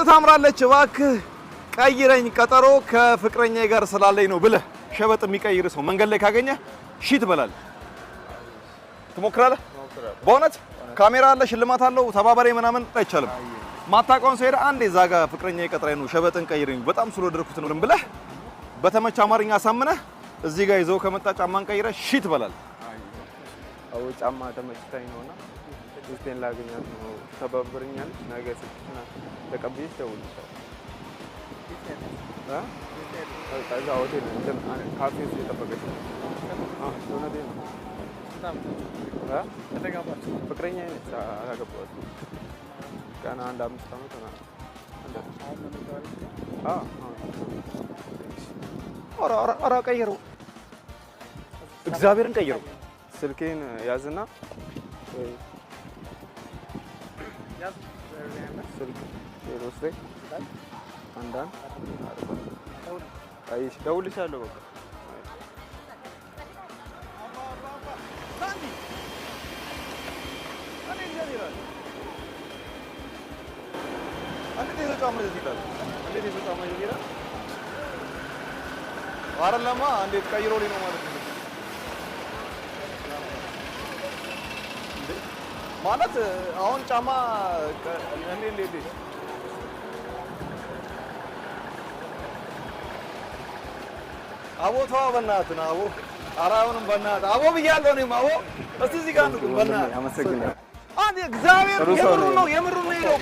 ታምራለች እባክህ ቀይረኝ ቀጠሮ ከፍቅረኛዬ ጋር ስላለኝ ነው ብለህ ሸበጥ የሚቀይር ሰው መንገድ ላይ ካገኘ ሺት በላል ትሞክራለህ በእውነት ካሜራ አለ ሽልማት አለው ተባባሪ ምናምን አይቻልም ማታውቀውን ሰው ሄደ አንዴ እዛ ጋር ፍቅረኛዬ ቀጥራኝ ነው ሸበጥን ቀይረኝ በጣም ስለወደድኩት ነው ብለህ በተመቸ አማርኛ አሳምነህ እዚህ ጋር ይዘው ከመጣ ጫማን ቀይረህ ሺት በላል አው ጫማ ተመችታኝ ነውና ውስጤን ላገኛት ነው ተባብረኛል ነገ ስልክና ተቀብዬሽ ደውልልሻለሁ ከዛ ሆቴል እንትን ካፌ ውስጥ የጠበቀች ዶናዴ ነው ከተጋባችሁ ፍቅረኛዬ ነች አላገባኋትም ገና አንድ 5 ዓመት ሆና ኧረ ቀይረው እግዚአብሔርን ቀይረው ስልኬን ያዝና ስልክ ወስደህ አንዳንድ አይሽ ደውልልሻለሁ በቃ አረለማ እንዴት ቀይሮልኝ ነው ማለት ነው ማለት አሁን ጫማ እንዴ አቦቷ በእናትህ ነው አቦ አራውንም በእናትህ አቦ ብያለሁ እኔም አቦ እስቲ እዚህ ጋር ነው በእናትህ አመሰግናለሁ አንዴ እግዚአብሔር የምሩን ነው ሄደው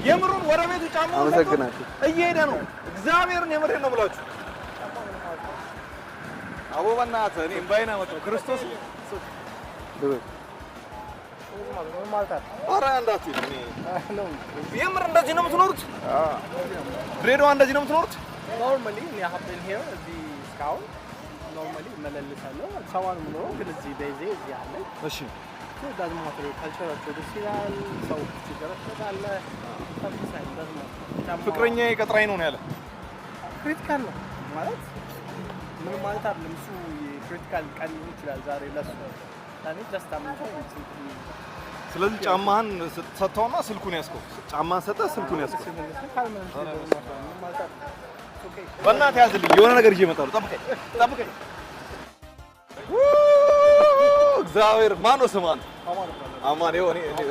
የምሩን ወደ ቤቱ ጫማው አመሰግናለሁ እየሄደ ነው እግዚአብሔርን የምሬን ነው ብላችሁ አቦ በእናትህ እኔ ባይና መጣው ክርስቶስ ኧረ እንዳትሄድ እኔ የምር እንደዚህ ነው የምትኖሩት ድሬዳዋ እንደዚህ ነው የምትኖሩት ኖርማሊ እኔ ሀብን ሄር እዚህ እስካሁን ኖርማሊ መለልሳለሁ ሰዋን ነው ግን እዚህ በይዜ እዚህ አለ እሺ ዳዝማ ካልቸራቸው ደስ ይላል ሰው ሲገረጣለ ታፍሳይ ዳዝማ ፍቅረኛዬ ቀጥራኝ ነው ያለ ክሪቲካል ነው ማለት ምን ማለት አይደለም እሱ ክሪቲካል ቃል ይችላል ዛሬ ለሱ ታኔ ጀስት አምንተው ስለዚህ ጫማህን ሰጥተውና ስልኩን ያስከው ጫማህን ሰጠህ ስልኩን ያስከው በእናትህ ያዝልኝ የሆነ ነገር ይዤ እመጣለሁ ጠብቀኝ እግዚአብሔር ማን ነው ስማን አማን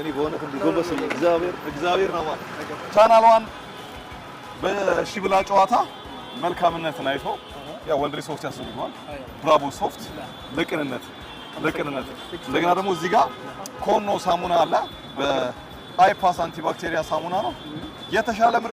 እኔ በእውነት እንዲጎበስ እግዚአብሔር ነው ማለት ቻናሏን በሺ ብላ ጨዋታ መልካምነትን አይቶ ያ ወልድሪ ሶፍት ያስፈልገዋል ብራቮ ሶፍት ለቅንነት እንደገና ደግሞ እዚህ ጋር ኮኖ ሳሙና አለ በአይፓስ አንቲባክቴሪያ ሳሙና ነው የተሻለ